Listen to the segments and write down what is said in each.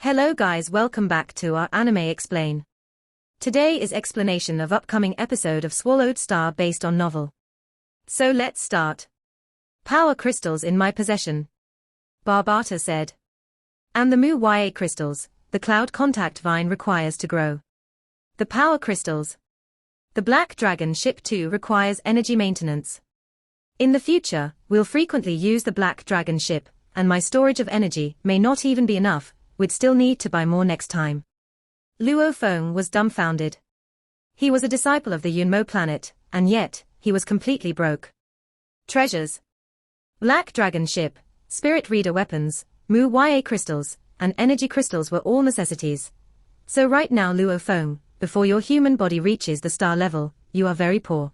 Hello guys, welcome back to our Anime Explain. Today is explanation of upcoming episode of Swallowed Star based on novel. So let's start. Power crystals in my possession. Barbata said. And the Mu-Ya crystals, the cloud contact vine requires to grow. The power crystals. The Black Dragon ship too requires energy maintenance. In the future, we'll frequently use the Black Dragon ship, and my storage of energy may not even be enough, we'd still need to buy more next time. Luo Feng was dumbfounded. He was a disciple of the Yunmo planet, and yet, he was completely broke. Treasures. Black Dragon ship, Spirit Reader weapons, Mu-Ya crystals, and energy crystals were all necessities. So right now Luo Feng, before your human body reaches the star level, you are very poor.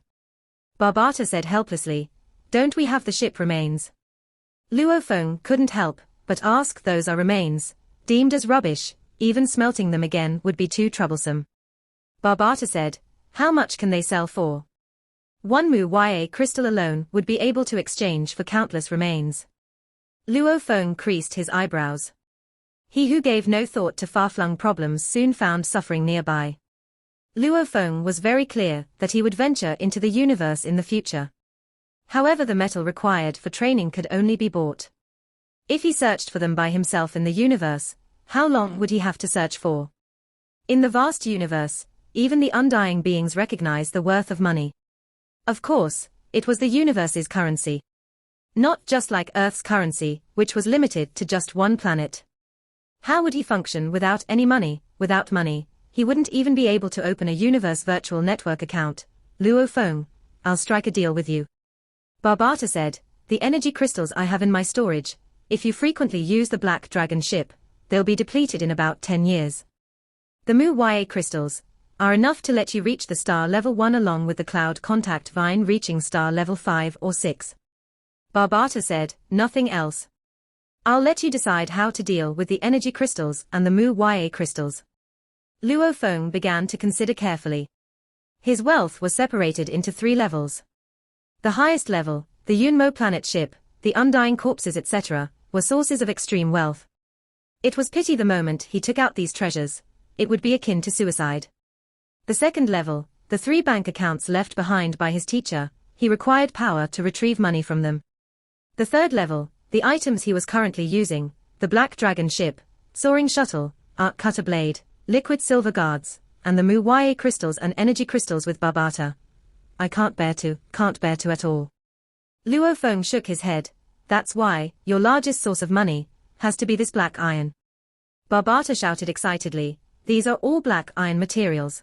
Barbata said helplessly, don't we have the ship remains? Luo Feng couldn't help but ask, those are remains, deemed as rubbish, even smelting them again would be too troublesome. Barbata said, how much can they sell for? One Mu-Ya crystal alone would be able to exchange for countless remains. Luo Feng creased his eyebrows. He who gave no thought to far-flung problems soon found suffering nearby. Luo Feng was very clear that he would venture into the universe in the future. However, the metal required for training could only be bought. If he searched for them by himself in the universe, how long would he have to search for? In the vast universe, even the undying beings recognize the worth of money. Of course, it was the universe's currency. Not just like Earth's currency, which was limited to just one planet. How would he function without any money? Without money, he wouldn't even be able to open a universe virtual network account. Luo Feng, I'll strike a deal with you. Barbata said, the energy crystals I have in my storage, if you frequently use the Black Dragon ship, they'll be depleted in about 10 years. The Mu-Ya crystals are enough to let you reach the star level 1 along with the cloud contact vine reaching star level 5 or 6. Barbata said, nothing else. I'll let you decide how to deal with the energy crystals and the Mu-Ya crystals. Luo Feng began to consider carefully. His wealth was separated into 3 levels. The highest level, the Yunmo planet ship, the undying corpses etc., were sources of extreme wealth. It was pity the moment he took out these treasures, it would be akin to suicide. The second level, the 3 bank accounts left behind by his teacher, he required power to retrieve money from them. The third level, the items he was currently using, the Black Dragon ship, soaring shuttle, arc cutter blade, liquid silver guards, and the Mu-Ya crystals and energy crystals with Barbata. I can't bear to at all. Luo Feng shook his head, that's why, your largest source of money, has to be this black iron. Barbata shouted excitedly, these are all black iron materials.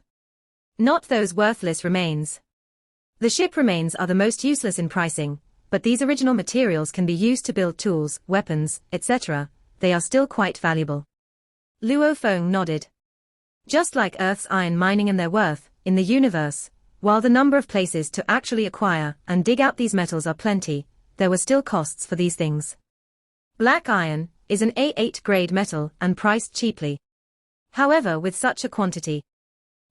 Not those worthless remains. The ship remains are the most useless in pricing, but these original materials can be used to build tools, weapons, etc., they are still quite valuable. Luo Feng nodded. Just like Earth's iron mining and their worth, in the universe, while the number of places to actually acquire and dig out these metals are plenty, there were still costs for these things. Black iron is an A8 grade metal and priced cheaply. However, with such a quantity,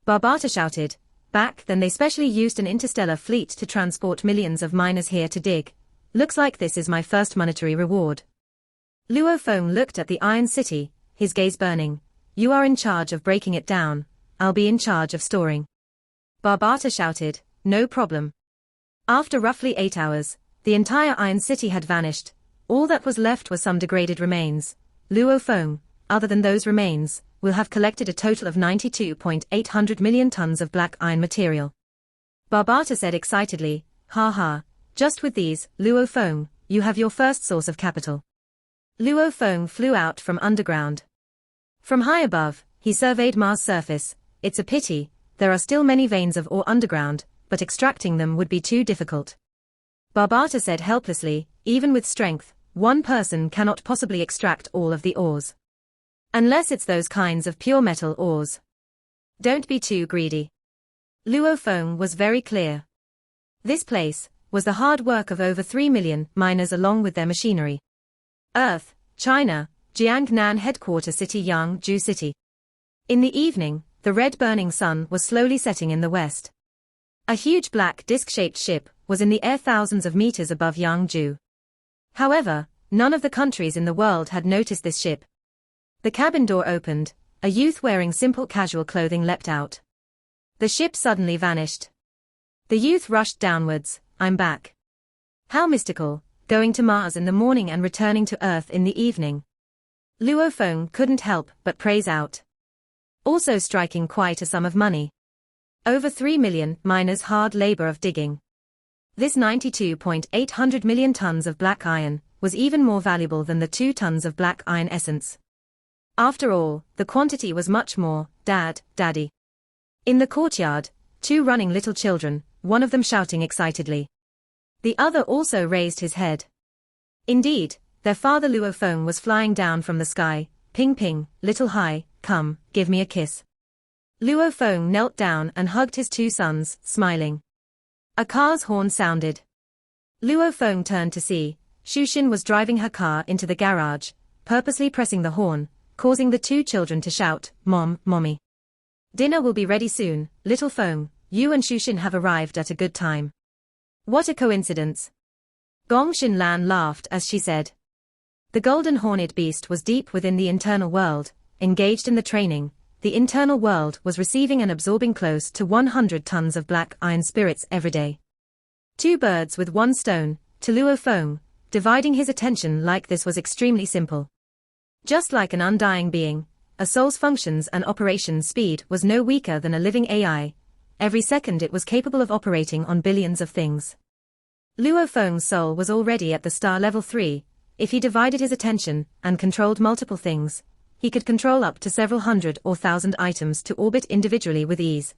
Barbata shouted, back then they specially used an interstellar fleet to transport millions of miners here to dig. Looks like this is my first monetary reward. Luo Feng looked at the Iron City, his gaze burning. You are in charge of breaking it down, I'll be in charge of storing. Barbata shouted, no problem. After roughly 8 hours, the entire Iron City had vanished. All that was left were some degraded remains. Luo Feng, other than those remains, will have collected a total of 92.800 million tons of black iron material. Barbata said excitedly, ha ha, just with these, Luo Feng, you have your first source of capital. Luo Feng flew out from underground. From high above, he surveyed Mars' surface. It's a pity, there are still many veins of ore underground, but extracting them would be too difficult. Barbata said helplessly, even with strength, one person cannot possibly extract all of the ores. Unless it's those kinds of pure metal ores. Don't be too greedy. Luo Feng was very clear. This place was the hard work of over 3 million miners along with their machinery. Earth, China, Jiangnan headquarter city Yangzhou City. In the evening, the red burning sun was slowly setting in the west. A huge black disc-shaped ship was in the air thousands of meters above Yangzhou. However, none of the countries in the world had noticed this ship. The cabin door opened, a youth wearing simple casual clothing leapt out. The ship suddenly vanished. The youth rushed downwards. I'm back. How mystical, going to Mars in the morning and returning to Earth in the evening. Luo Feng couldn't help but praise out. Also striking quite a sum of money. Over 3 million miners' hard labor of digging. This 92.800 million tons of black iron was even more valuable than the 2 tons of black iron essence. After all, the quantity was much more. Dad, Daddy. In the courtyard, 2 running little children, one of them shouting excitedly. The other also raised his head. Indeed, their father Luo Feng was flying down from the sky. Ping ping, little Hai, come, give me a kiss. Luo Feng knelt down and hugged his 2 sons, smiling. A car's horn sounded. Luo Feng turned to see. Shushin was driving her car into the garage, purposely pressing the horn, causing the 2 children to shout, Mom, Mommy. Dinner will be ready soon, little Feng, you and Shushin have arrived at a good time. What a coincidence. Gong Xinlan laughed as she said. The golden horned beast was deep within the internal world, engaged in the training. The internal world was receiving and absorbing close to 100 tons of black iron spirits every day. 2 birds with 1 stone, to Luo Feng, dividing his attention like this was extremely simple. Just like an undying being, a soul's functions and operation speed was no weaker than a living AI. Every second it was capable of operating on billions of things. Luo Feng's soul was already at the star level 3, if he divided his attention and controlled multiple things, he could control up to several hundred or thousand items to orbit individually with ease.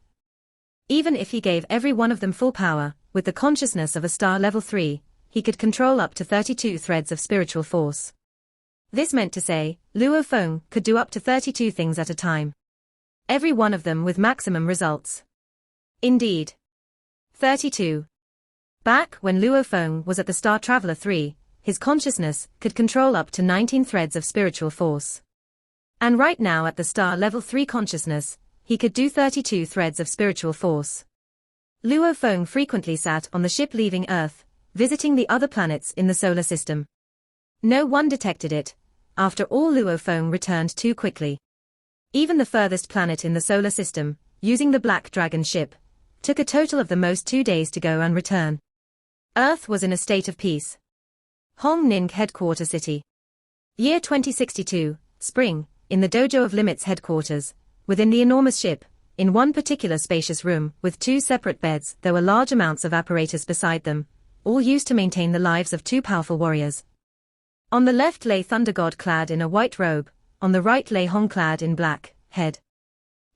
Even if he gave every one of them full power, with the consciousness of a star level 3, he could control up to 32 threads of spiritual force. This meant to say, Luo Feng could do up to 32 things at a time. Every one of them with maximum results. Indeed. 32. Back when Luo Feng was at the Star Traveler 3, his consciousness could control up to 19 threads of spiritual force. And right now at the Star Level 3 consciousness, he could do 32 threads of spiritual force. Luo Feng frequently sat on the ship leaving Earth, visiting the other planets in the solar system. No one detected it. After all, Luo Feng returned too quickly. Even the furthest planet in the solar system, using the Black Dragon ship, took a total of the most 2 days to go and return. Earth was in a state of peace. Hong Ning Headquarter City. Year 2062, Spring, in the Dojo of Limits headquarters, within the enormous ship, in one particular spacious room with 2 separate beds, there were large amounts of apparatus beside them, all used to maintain the lives of 2 powerful warriors. On the left lay Thunder God clad in a white robe, on the right lay Hong clad in black, head.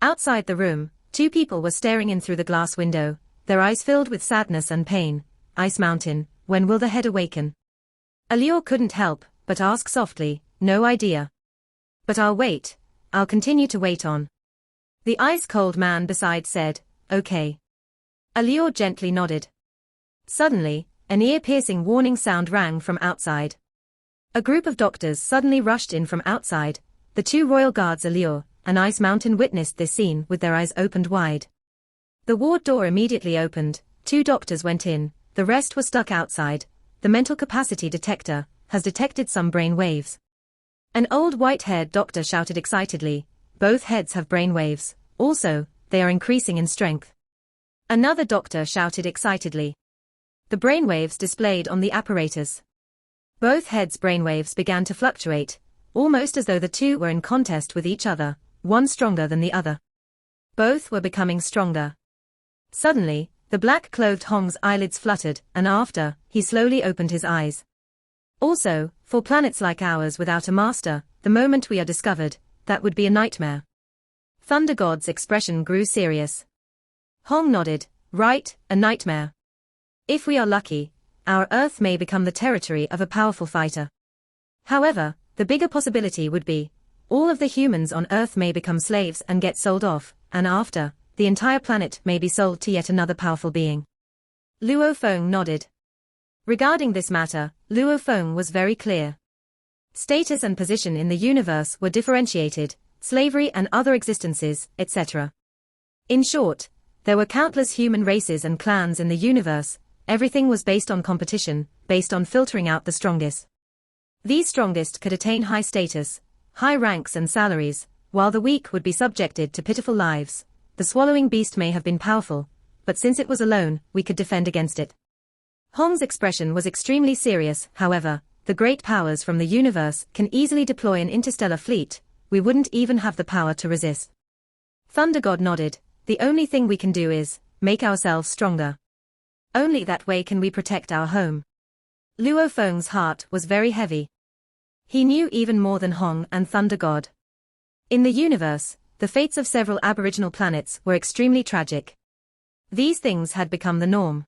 Outside the room, 2 people were staring in through the glass window, their eyes filled with sadness and pain. Ice Mountain, when will the head awaken? Alior couldn't help but ask softly, no idea. But I'll wait, I'll continue to wait on. The ice-cold man beside said, okay. Alior gently nodded. Suddenly, an ear-piercing warning sound rang from outside. A group of doctors suddenly rushed in from outside. The 2 royal guards Alior and Ice Mountain witnessed this scene with their eyes opened wide. The ward door immediately opened, 2 doctors went in, the rest were stuck outside. The mental capacity detector has detected some brain waves. An old white-haired doctor shouted excitedly, both heads have brain waves, also, they are increasing in strength. Another doctor shouted excitedly. The brainwaves displayed on the apparatus. Both heads' brainwaves began to fluctuate, almost as though the 2 were in contest with each other, one stronger than the other. Both were becoming stronger. Suddenly, the black-clothed Hong's eyelids fluttered, and after, he slowly opened his eyes. Also, for planets like ours without a master, the moment we are discovered, that would be a nightmare. Thunder God's expression grew serious. Hong nodded, right, a nightmare. If we are lucky, our Earth may become the territory of a powerful fighter. However, the bigger possibility would be, all of the humans on Earth may become slaves and get sold off, and after, the entire planet may be sold to yet another powerful being. Luo Feng nodded. Regarding this matter, Luo Feng was very clear. Status and position in the universe were differentiated, slavery and other existences, etc. In short, there were countless human races and clans in the universe. Everything was based on competition, based on filtering out the strongest. These strongest could attain high status, high ranks and salaries, while the weak would be subjected to pitiful lives. The swallowing beast may have been powerful, but since it was alone, we could defend against it. Hong's expression was extremely serious. However, the great powers from the universe can easily deploy an interstellar fleet. We wouldn't even have the power to resist. Thunder God nodded. The only thing we can do is make ourselves stronger. Only that way can we protect our home. Luo Feng's heart was very heavy. He knew even more than Hong and Thunder God. In the universe, the fates of several aboriginal planets were extremely tragic. These things had become the norm.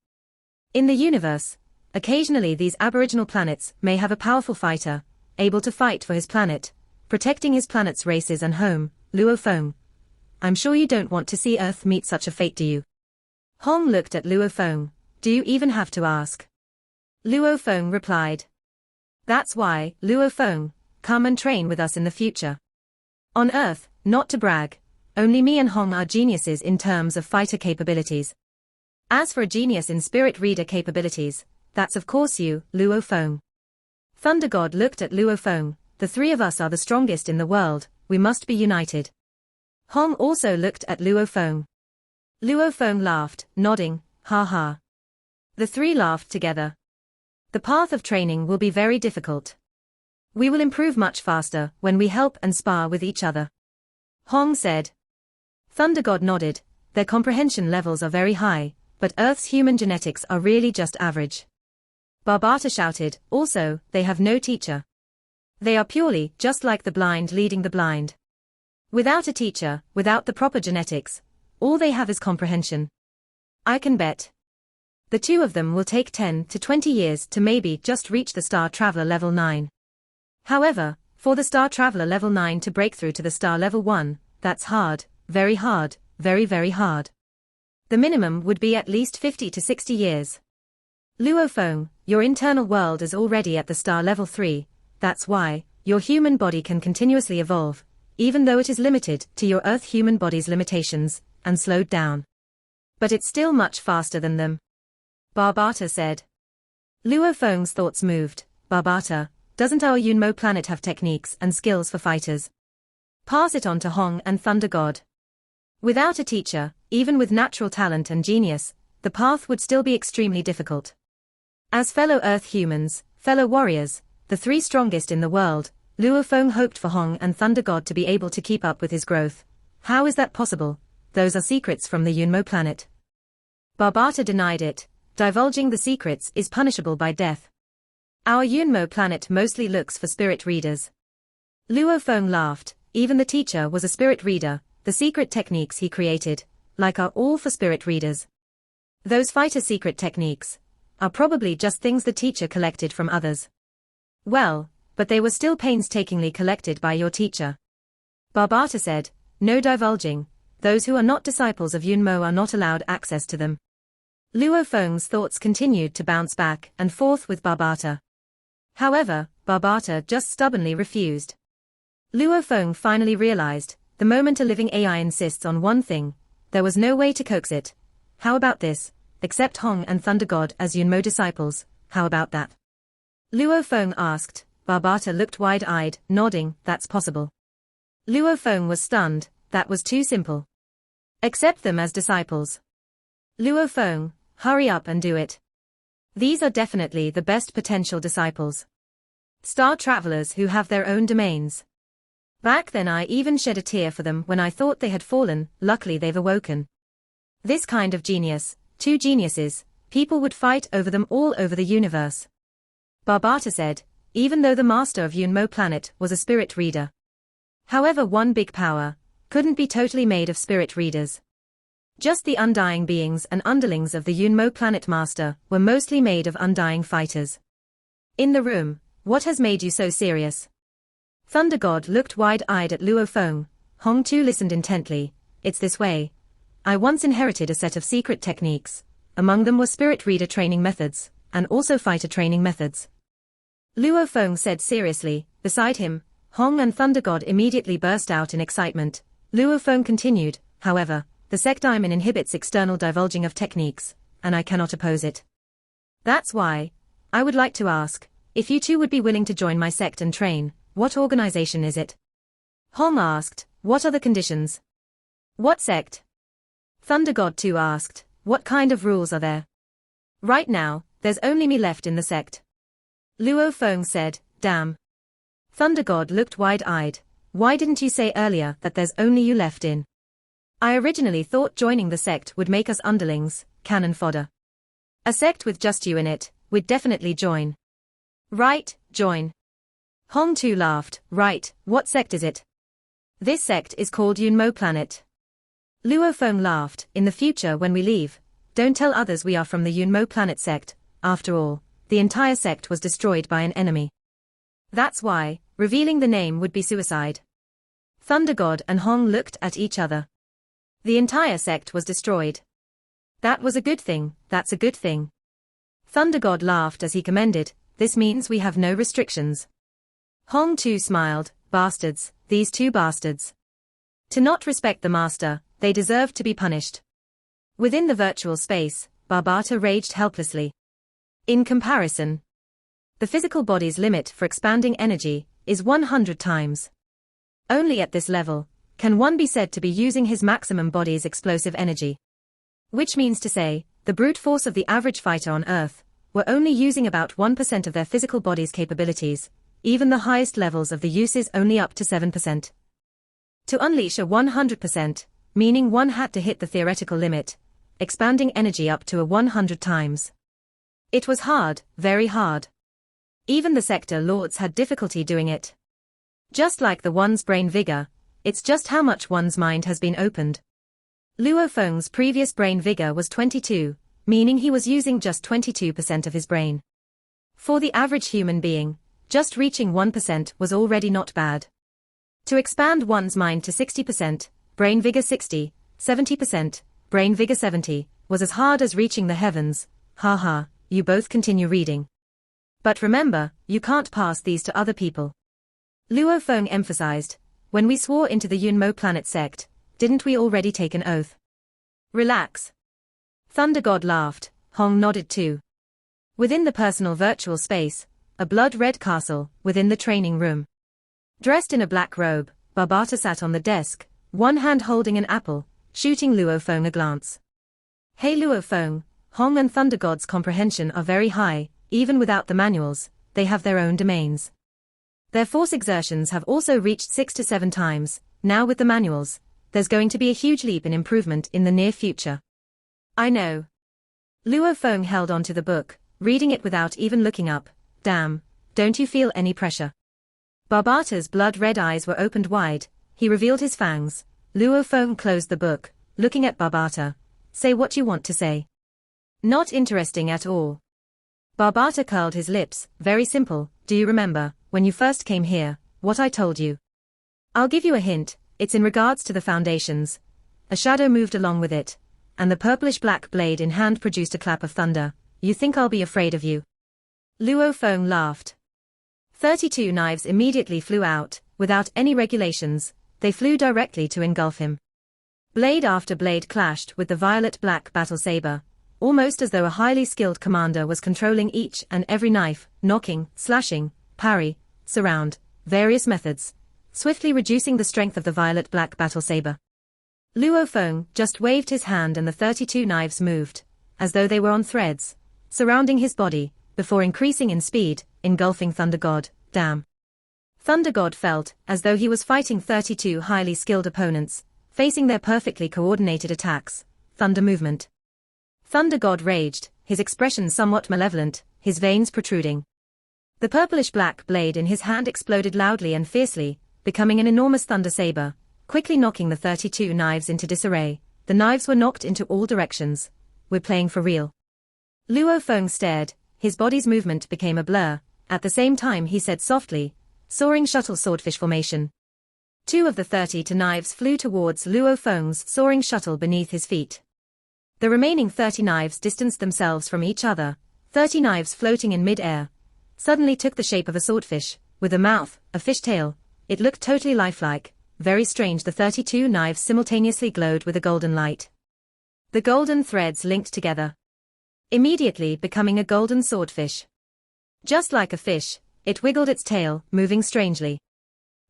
In the universe, occasionally these aboriginal planets may have a powerful fighter, able to fight for his planet, protecting his planet's races and home. Luo Feng, I'm sure you don't want to see Earth meet such a fate, do you? Hong looked at Luo Feng. Do you even have to ask? Luo Feng replied. That's why, Luo Feng, come and train with us in the future. On Earth, not to brag, only me and Hong are geniuses in terms of fighter capabilities. As for a genius in spirit reader capabilities, that's of course you, Luo Feng. Thunder God looked at Luo Feng. The three of us are the strongest in the world, we must be united. Hong also looked at Luo Feng. Luo Feng laughed, nodding, ha ha. The three laughed together. The path of training will be very difficult. We will improve much faster when we help and spar with each other. Hong said. Thunder God nodded. Their comprehension levels are very high, but Earth's human genetics are really just average. Barbata shouted. Also, they have no teacher. They are purely just like the blind leading the blind. Without a teacher, without the proper genetics, all they have is comprehension. I can bet. The two of them will take 10 to 20 years to maybe just reach the Star Traveler level 9. However, for the Star Traveler level 9 to break through to the Star level 1, that's hard, very hard, very very hard. The minimum would be at least 50 to 60 years. Luo Feng, your internal world is already at the Star level 3, that's why your human body can continuously evolve, even though it is limited to your Earth human body's limitations, and slowed down. But it's still much faster than them. Barbata said. Luo Feng's thoughts moved. Barbata, doesn't our Yunmo planet have techniques and skills for fighters? Pass it on to Hong and Thunder God. Without a teacher, even with natural talent and genius, the path would still be extremely difficult. As fellow Earth humans, fellow warriors, the three strongest in the world, Luo Feng hoped for Hong and Thunder God to be able to keep up with his growth. How is that possible? Those are secrets from the Yunmo planet. Barbata denied it. Divulging the secrets is punishable by death. Our Yunmo planet mostly looks for spirit readers. Luo Feng laughed. Even the teacher was a spirit reader. The secret techniques he created, like are all for spirit readers. Those fighter secret techniques are probably just things the teacher collected from others. Well, but they were still painstakingly collected by your teacher. Barbata said, no divulging. Those who are not disciples of Yunmo are not allowed access to them. Luo Feng's thoughts continued to bounce back and forth with Barbata. However, Barbata just stubbornly refused. Luo Feng finally realized, the moment a living AI insists on one thing, there was no way to coax it. How about this? Accept Hong and Thunder God as Yunmo disciples, how about that? Luo Feng asked. Barbata looked wide-eyed, nodding, that's possible. Luo Feng was stunned, that was too simple. Accept them as disciples. Luo Feng, hurry up and do it. These are definitely the best potential disciples. Star travelers who have their own domains. Back then I even shed a tear for them when I thought they had fallen, luckily they've awoken. This kind of genius, two geniuses, people would fight over them all over the universe. Barbata said, even though the master of Yunmo planet was a spirit reader. However, one big power couldn't be totally made of spirit readers. Just the undying beings and underlings of the Yunmo planet master were mostly made of undying fighters. In the room, what has made you so serious? Thunder God looked wide-eyed at Luo Feng. Hong too listened intently. It's this way. I once inherited a set of secret techniques. Among them were spirit reader training methods, and also fighter training methods. Luo Feng said seriously. Beside him, Hong and Thunder God immediately burst out in excitement. Luo Feng continued, however, the sect diamond inhibits external divulging of techniques, and I cannot oppose it. That's why I would like to ask if you two would be willing to join my sect and train. What organization is it? Hong asked, what are the conditions? What sect? Thunder God 2 asked, what kind of rules are there? Right now, there's only me left in the sect. Luo Feng said, damn. Thunder God looked wide-eyed. Why didn't you say earlier that there's only you left in? I originally thought joining the sect would make us underlings, cannon fodder. A sect with just you in it, we'd definitely join. Right, join. Hong too laughed, right, what sect is it? This sect is called Yunmo Planet. Luo Feng laughed, in the future when we leave, don't tell others we are from the Yunmo Planet sect, after all, the entire sect was destroyed by an enemy. That's why, revealing the name would be suicide. Thunder God and Hong looked at each other. The entire sect was destroyed. That was a good thing, that's a good thing. Thunder God laughed as he commended, this means we have no restrictions. Hong too smiled, bastards, these two bastards. To not respect the master, they deserve to be punished. Within the virtual space, Barbata raged helplessly. In comparison, the physical body's limit for expanding energy is 100 times. Only at this level can one be said to be using his maximum body's explosive energy. Which means to say, the brute force of the average fighter on Earth were only using about 1% of their physical body's capabilities, even the highest levels of the uses only up to 7%. To unleash a 100%, meaning one had to hit the theoretical limit, expanding energy up to a 100 times. It was hard, very hard. Even the sector lords had difficulty doing it. Just like the one's brain vigor, it's just how much one's mind has been opened. Luo Feng's previous brain vigor was 22, meaning he was using just 22% of his brain. For the average human being, just reaching 1% was already not bad. To expand one's mind to 60%, brain vigor 60, 70%, brain vigor 70, was as hard as reaching the heavens. Haha, you both continue reading. But remember, you can't pass these to other people. Luo Feng emphasized, when we swore into the Yunmo Planet sect, didn't we already take an oath? Relax. Thunder God laughed, Hong nodded too. Within the personal virtual space, a blood-red castle, within the training room. Dressed in a black robe, Barbata sat on the desk, one hand holding an apple, shooting Luo Feng a glance. Hey Luo Feng, Hong and Thunder God's comprehension are very high, even without the manuals, they have their own domains. Their force exertions have also reached 6 to 7 times, now with the manuals, there's going to be a huge leap in improvement in the near future. I know. Luo Feng held on to the book, reading it without even looking up. Damn, don't you feel any pressure? Barbata's blood-red eyes were opened wide, he revealed his fangs. Luo Feng closed the book, looking at Barbata. Say what you want to say. Not interesting at all. Barbata curled his lips, very simple, do you remember, when you first came here, what I told you? I'll give you a hint, it's in regards to the foundations. A shadow moved along with it, and the purplish-black blade in hand produced a clap of thunder. You think I'll be afraid of you? Luo Feng laughed. 32 knives immediately flew out, without any regulations, they flew directly to engulf him. Blade after blade clashed with the violet-black battle saber, almost as though a highly skilled commander was controlling each and every knife, knocking, slashing, parry, surround, various methods, swiftly reducing the strength of the violet-black battle saber. Luo Feng just waved his hand and the 32 knives moved, as though they were on threads, surrounding his body, before increasing in speed, engulfing Thunder God. Damn. Thunder God felt as though he was fighting 32 highly skilled opponents, facing their perfectly coordinated attacks. Thunder movement. Thunder God raged, his expression somewhat malevolent, his veins protruding. The purplish-black blade in his hand exploded loudly and fiercely, becoming an enormous thunder saber, quickly knocking the 32 knives into disarray. The knives were knocked into all directions. We're playing for real. Luo Feng stared, his body's movement became a blur. At the same time he said softly, soaring shuttle swordfish formation. 2 of the 32 knives flew towards Luo Feng's soaring shuttle beneath his feet. The remaining 30 knives distanced themselves from each other, 30 knives floating in mid-air, suddenly took the shape of a swordfish, with a mouth, a fish tail. It looked totally lifelike, very strange. The 32 knives simultaneously glowed with a golden light. The golden threads linked together, immediately becoming a golden swordfish. Just like a fish, it wiggled its tail, moving strangely.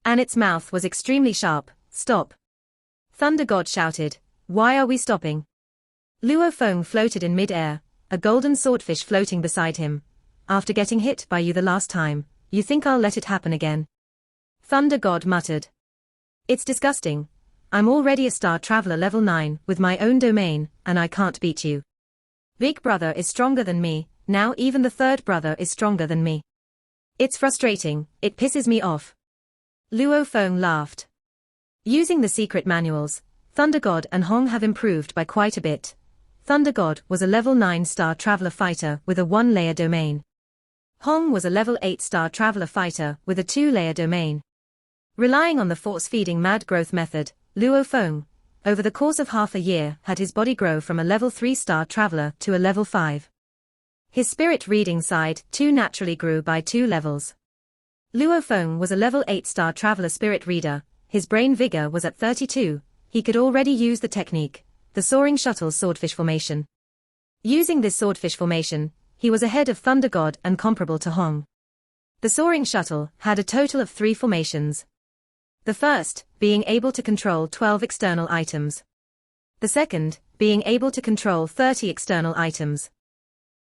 And its mouth was extremely sharp. Stop! Thunder God shouted. Why are we stopping? Luo Feng floated in mid-air, a golden swordfish floating beside him. After getting hit by you the last time, you think I'll let it happen again? Thunder God muttered. It's disgusting. I'm already a star traveler level 9 with my own domain, and I can't beat you. Big brother is stronger than me, now even the third brother is stronger than me. It's frustrating, it pisses me off. Luo Feng laughed. Using the secret manuals, Thunder God and Hong have improved by quite a bit. Thunder God was a level 9 star traveler fighter with a 1-layer domain. Hong was a level 8 star traveler fighter with a 2-layer domain. Relying on the force-feeding mad growth method, Luo Feng, over the course of half a year, had his body grow from a level 3 star traveler to a level 5. His spirit reading side too naturally grew by 2 levels. Luo Feng was a level 8 star traveler spirit reader, his brain vigor was at 32, he could already use the technique, the soaring shuttle swordfish formation. Using this swordfish formation, he was ahead of Thunder God and comparable to Hong. The soaring shuttle had a total of 3 formations. The first, being able to control 12 external items. The second, being able to control 30 external items.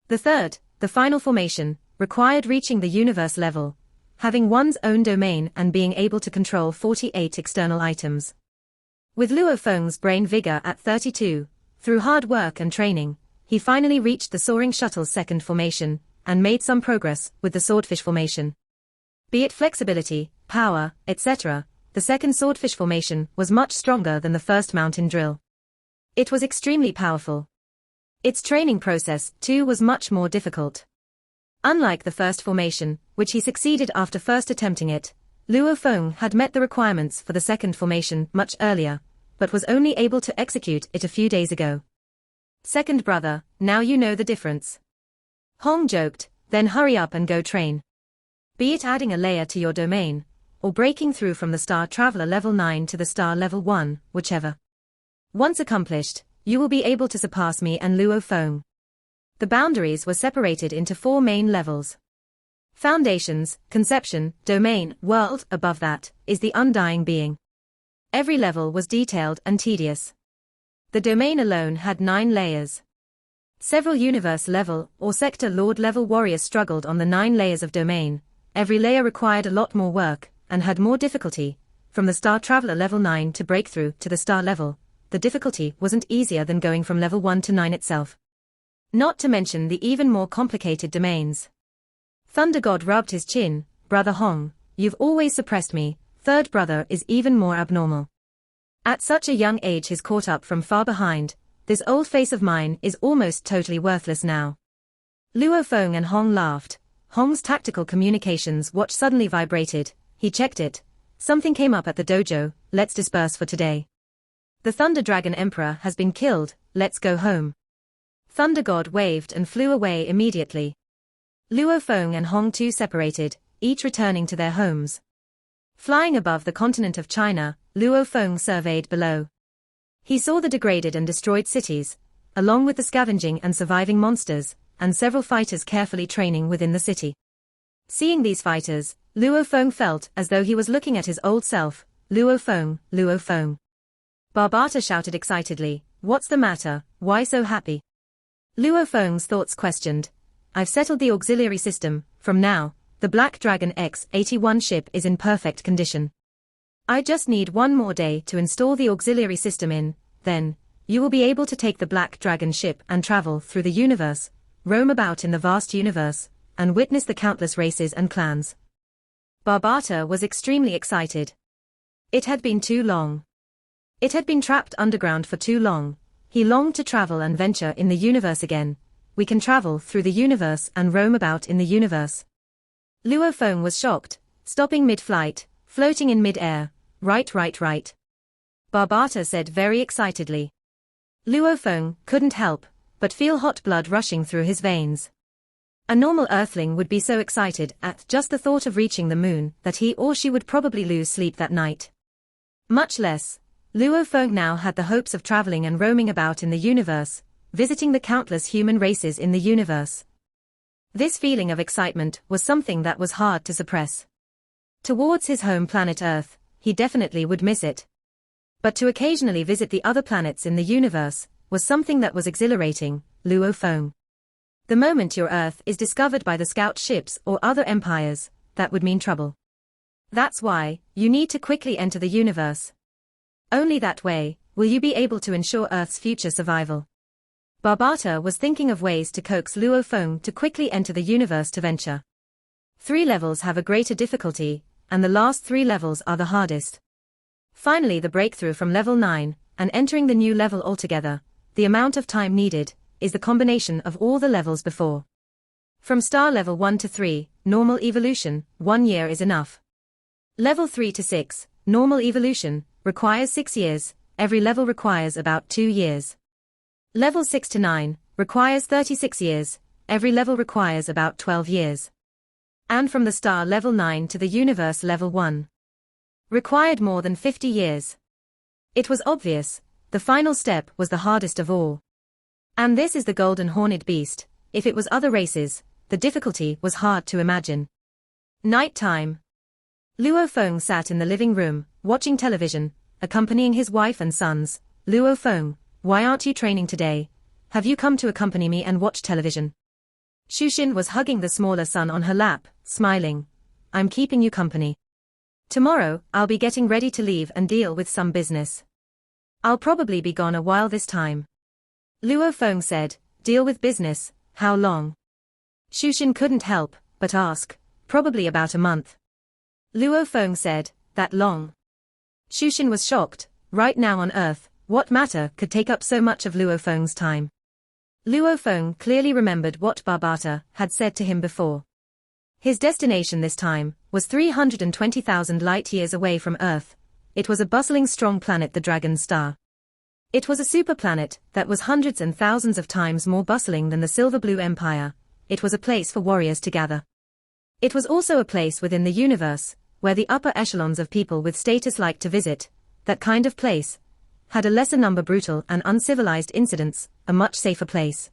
The third, the final formation, required reaching the universe level, having one's own domain and being able to control 48 external items. With Luo Feng's brain vigor at 32, through hard work and training, he finally reached the soaring shuttle's second formation, and made some progress with the swordfish formation. Be it flexibility, power, etc., the second swordfish formation was much stronger than the first mountain drill. It was extremely powerful. Its training process, too, was much more difficult. Unlike the first formation, which he succeeded after first attempting it, Luo Feng had met the requirements for the second formation much earlier, but was only able to execute it a few days ago. Second brother, now you know the difference. Hong joked, then hurry up and go train. Be it adding a layer to your domain, or breaking through from the star traveler level 9 to the star level 1, whichever. Once accomplished, you will be able to surpass me and Luo Feng. The boundaries were separated into 4 main levels. Foundations, conception, domain, world, above that, is the undying being. Every level was detailed and tedious. The domain alone had 9 layers. Several universe level or sector lord level warriors struggled on the 9 layers of domain. Every layer required a lot more work, and had more difficulty. From the star traveler level 9 to breakthrough to the star level, the difficulty wasn't easier than going from level 1 to 9 itself. Not to mention the even more complicated domains. Thunder God rubbed his chin. Brother Hong, you've always suppressed me. Third brother is even more abnormal. At such a young age he's caught up from far behind. This old face of mine is almost totally worthless now. Luo Feng and Hong laughed. Hong's tactical communications watch suddenly vibrated. He checked it. Something came up at the dojo. Let's disperse for today. The Thunder Dragon Emperor has been killed. Let's go home. Thunder God waved and flew away immediately. Luo Feng and Hong too separated, each returning to their homes. Flying above the continent of China, Luo Feng surveyed below. He saw the degraded and destroyed cities, along with the scavenging and surviving monsters, and several fighters carefully training within the city. Seeing these fighters, Luo Feng felt as though he was looking at his old self. Luo Feng, Luo Feng. Barbata shouted excitedly, what's the matter, why so happy? Luo Feng's thoughts questioned. I've settled the auxiliary system. From now, the Black Dragon X-81 ship is in perfect condition. I just need one more day to install the auxiliary system in, then, you will be able to take the Black Dragon ship and travel through the universe, roam about in the vast universe, and witness the countless races and clans. Barbata was extremely excited. It had been too long. It had been trapped underground for too long. He longed to travel and venture in the universe again. We can travel through the universe and roam about in the universe. Luo Feng was shocked, stopping mid-flight, floating in mid-air. Right. Barbata said very excitedly. Luo Feng couldn't help but feel hot blood rushing through his veins. A normal earthling would be so excited at just the thought of reaching the moon that he or she would probably lose sleep that night. Much less, Luo Feng now had the hopes of traveling and roaming about in the universe, visiting the countless human races in the universe. This feeling of excitement was something that was hard to suppress. Towards his home planet Earth, he definitely would miss it. But to occasionally visit the other planets in the universe was something that was exhilarating. Luo Feng. The moment your Earth is discovered by the scout ships or other empires, that would mean trouble. That's why you need to quickly enter the universe. Only that way will you be able to ensure Earth's future survival. Barbata was thinking of ways to coax Luo Feng to quickly enter the universe to venture. 3 levels have a greater difficulty, and the last 3 levels are the hardest. Finally, the breakthrough from level 9 and entering the new level altogether, the amount of time needed is the combination of all the levels before. From star level 1 to 3, normal evolution, 1 year is enough. Level 3 to 6, normal evolution, requires 6 years, every level requires about 2 years. Level 6 to 9, requires 36 years, every level requires about 12 years. And from the star level 9 to the universe level 1, required more than 50 years. It was obvious, the final step was the hardest of all. And this is the golden horned beast. If it was other races, the difficulty was hard to imagine. Night time. Luo Feng sat in the living room, watching television, accompanying his wife and sons. Luo Feng, why aren't you training today? Have you come to accompany me and watch television? Shushin was hugging the smaller son on her lap, smiling. I'm keeping you company. Tomorrow, I'll be getting ready to leave and deal with some business. I'll probably be gone a while this time. Luo Feng said, deal with business, how long? Shushin couldn't help but ask, probably about a month. Luo Feng said, that long? Shushin was shocked, right now on Earth, what matter could take up so much of Luo Feng's time? Luo Feng clearly remembered what Barbata had said to him before. His destination this time was 320,000 light-years away from Earth. It was a bustling strong planet, the Dragon Star. It was a superplanet that was hundreds and thousands of times more bustling than the Silver Blue Empire. It was a place for warriors to gather. It was also a place within the universe, where the upper echelons of people with status liked to visit. That kind of place had a lesser number brutal and uncivilized incidents, a much safer place.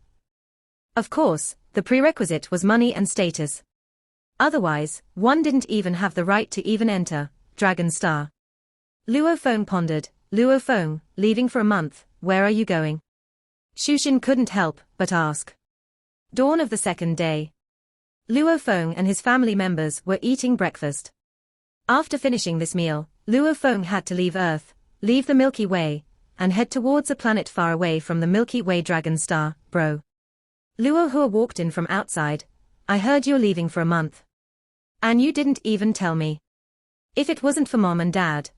Of course, the prerequisite was money and status. Otherwise, one didn't even have the right to even enter Dragon Star. Luo Feng pondered. Luo Feng, leaving for a month, where are you going? Shushin couldn't help but ask. Dawn of the second day. Luo Feng and his family members were eating breakfast. After finishing this meal, Luo Feng had to leave Earth, leave the Milky Way, and head towards a planet far away from the Milky Way Dragon Star, bro. Luo Hua walked in from outside. I heard you're leaving for a month. And you didn't even tell me. If it wasn't for Mom and Dad,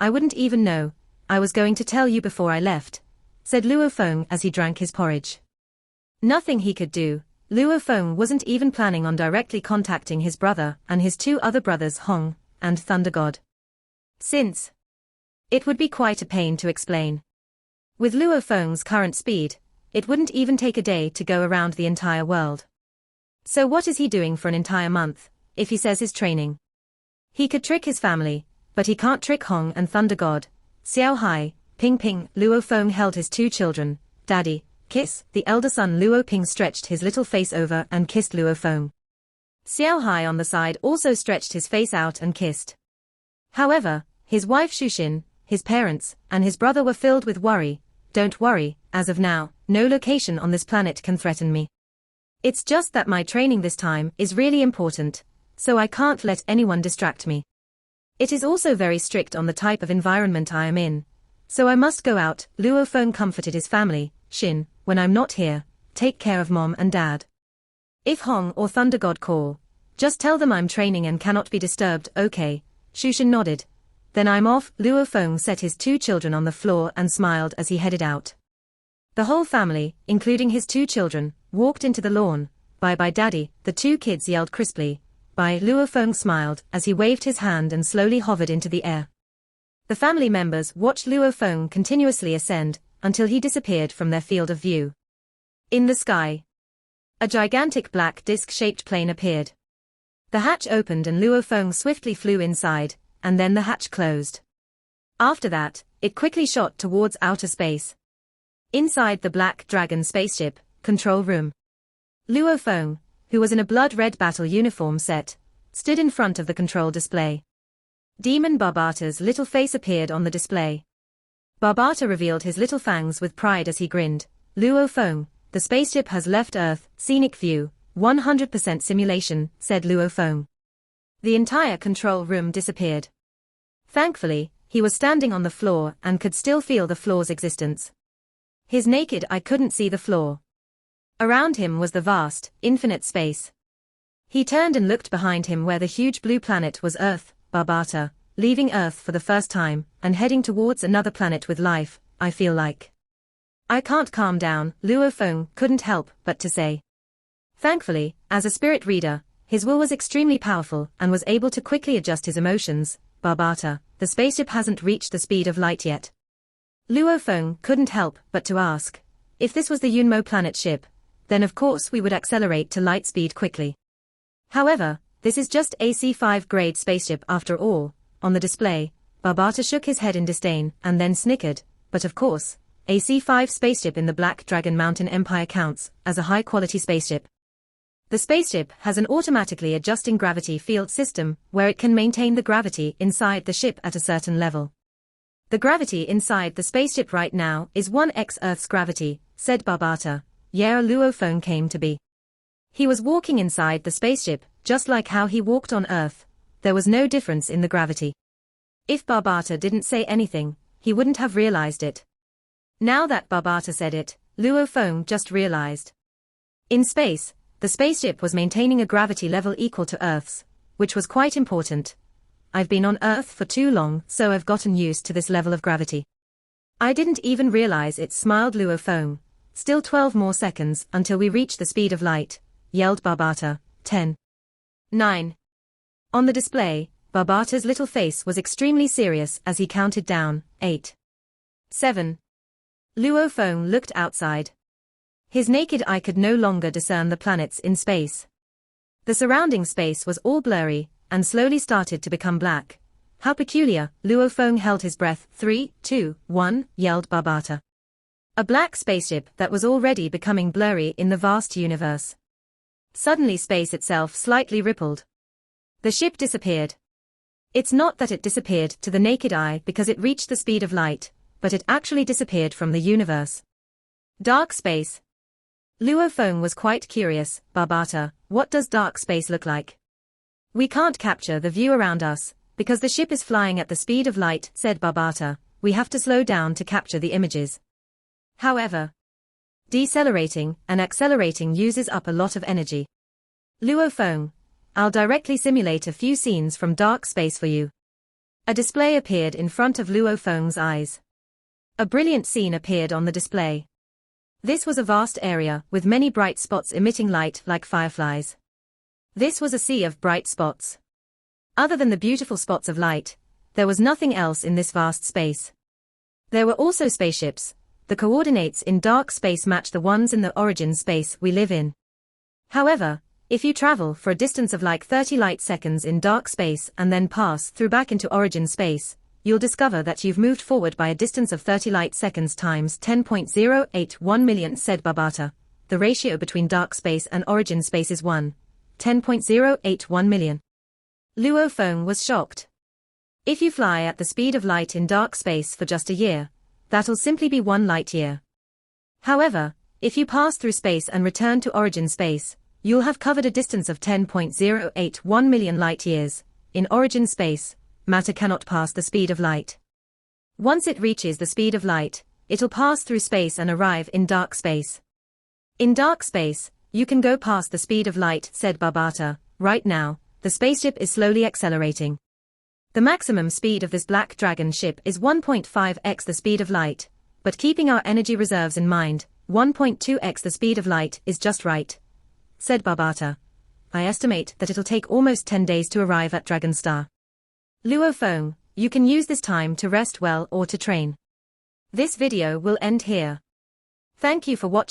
I wouldn't even know. I was going to tell you before I left, said Luo Feng as he drank his porridge. Nothing he could do. Luo Feng wasn't even planning on directly contacting his brother and his 2 other brothers Hong and Thunder God, since it would be quite a pain to explain. With Luo Feng's current speed, it wouldn't even take a day to go around the entire world. So what is he doing for an entire month, if he says he's training? He could trick his family, but he can't trick Hong and Thunder God, Xiao Hai, Ping Ping. Luo Feng held his 2 children. Daddy, kiss. The elder son Luo Ping stretched his little face over and kissed Luo Feng. Xiao Hai on the side also stretched his face out and kissed. However, his wife Shushin, his parents, and his brother were filled with worry. Don't worry, as of now, no location on this planet can threaten me. It's just that my training this time is really important, so I can't let anyone distract me. It is also very strict on the type of environment I am in, so I must go out. Luo Feng comforted his family. Shin, when I'm not here, take care of Mom and Dad. If Hong or Thunder God call, just tell them I'm training and cannot be disturbed, okay? Shushin nodded. Then I'm off. Luo Feng set his 2 children on the floor and smiled as he headed out. The whole family, including his 2 children, walked into the lawn. Bye-bye Daddy, the 2 kids yelled crisply. Bye. Luo Feng smiled as he waved his hand and slowly hovered into the air. The family members watched Luo Feng continuously ascend until he disappeared from their field of view. In the sky, a gigantic black disc-shaped plane appeared. The hatch opened and Luo Feng swiftly flew inside, and then the hatch closed. After that, it quickly shot towards outer space. Inside the Black Dragon spaceship control room, Luo Feng, who was in a blood-red battle uniform set, stood in front of the control display. Demon Barbata's little face appeared on the display. Barbata revealed his little fangs with pride as he grinned. Luo Feng, the spaceship has left Earth, scenic view, 100% simulation, said Luo Feng. The entire control room disappeared. Thankfully, he was standing on the floor and could still feel the floor's existence. His naked eye couldn't see the floor. Around him was the vast, infinite space. He turned and looked behind him where the huge blue planet was Earth. Barbata, leaving Earth for the first time, and heading towards another planet with life, I feel like. I can't calm down, Luo Feng couldn't help but to say. Thankfully, as a spirit reader, his will was extremely powerful and was able to quickly adjust his emotions. Barbata, the spaceship hasn't reached the speed of light yet. Luo Feng couldn't help but to ask. If this was the Yunmo planet ship, then of course we would accelerate to light speed quickly. However, this is just a C5 grade spaceship after all. On the display, Barbata shook his head in disdain and then snickered, but of course, a C5 spaceship in the Black Dragon Mountain Empire counts as a high-quality spaceship. The spaceship has an automatically adjusting gravity field system where it can maintain the gravity inside the ship at a certain level. The gravity inside the spaceship right now is 1x Earth's gravity, said Barbata. Yeah, Luo Feng came to be. He was walking inside the spaceship, just like how he walked on Earth. There was no difference in the gravity. If Barbata didn't say anything, he wouldn't have realized it. Now that Barbata said it, Luo Feng just realized. In space, the spaceship was maintaining a gravity level equal to Earth's, which was quite important. I've been on Earth for too long, so I've gotten used to this level of gravity. I didn't even realize it, smiled Luo Feng. Still 12 more seconds until we reach the speed of light, yelled Barbata. 10. 9. On the display, Barbata's little face was extremely serious as he counted down. 8. 7. Luo Feng looked outside. His naked eye could no longer discern the planets in space. The surrounding space was all blurry, and slowly started to become black. How peculiar, Luo Feng held his breath. 3, 2, 1, yelled Barbata. A black spaceship that was already becoming blurry in the vast universe. Suddenly space itself slightly rippled. The ship disappeared. It's not that it disappeared to the naked eye because it reached the speed of light, but it actually disappeared from the universe. Dark space. Luo Feng was quite curious. Barbata, what does dark space look like? We can't capture the view around us, because the ship is flying at the speed of light, said Barbata. We have to slow down to capture the images. However, decelerating and accelerating uses up a lot of energy. Luo Feng, I'll directly simulate a few scenes from dark space for you. A display appeared in front of Luo Feng's eyes. A brilliant scene appeared on the display. This was a vast area with many bright spots emitting light like fireflies. This was a sea of bright spots. Other than the beautiful spots of light, there was nothing else in this vast space. There were also spaceships. The coordinates in dark space match the ones in the origin space we live in. However, if you travel for a distance of like 30 light seconds in dark space and then pass through back into origin space, you'll discover that you've moved forward by a distance of 30 light seconds times 10.081 million, said Barbata. The ratio between dark space and origin space is 1:10.081 million. Luo Feng was shocked. If you fly at the speed of light in dark space for just a year, that'll simply be 1 light year. However, if you pass through space and return to origin space, you'll have covered a distance of 10.081 million light years. In origin space, matter cannot pass the speed of light. Once it reaches the speed of light, it'll pass through space and arrive in dark space. In dark space, you can go past the speed of light, said Barbata. Right now, the spaceship is slowly accelerating. The maximum speed of this Black Dragon ship is 1.5x the speed of light, but keeping our energy reserves in mind, 1.2x the speed of light is just right, said Barbata. I estimate that it'll take almost 10 days to arrive at Dragon Star. Luo Feng, you can use this time to rest well or to train. This video will end here. Thank you for watching.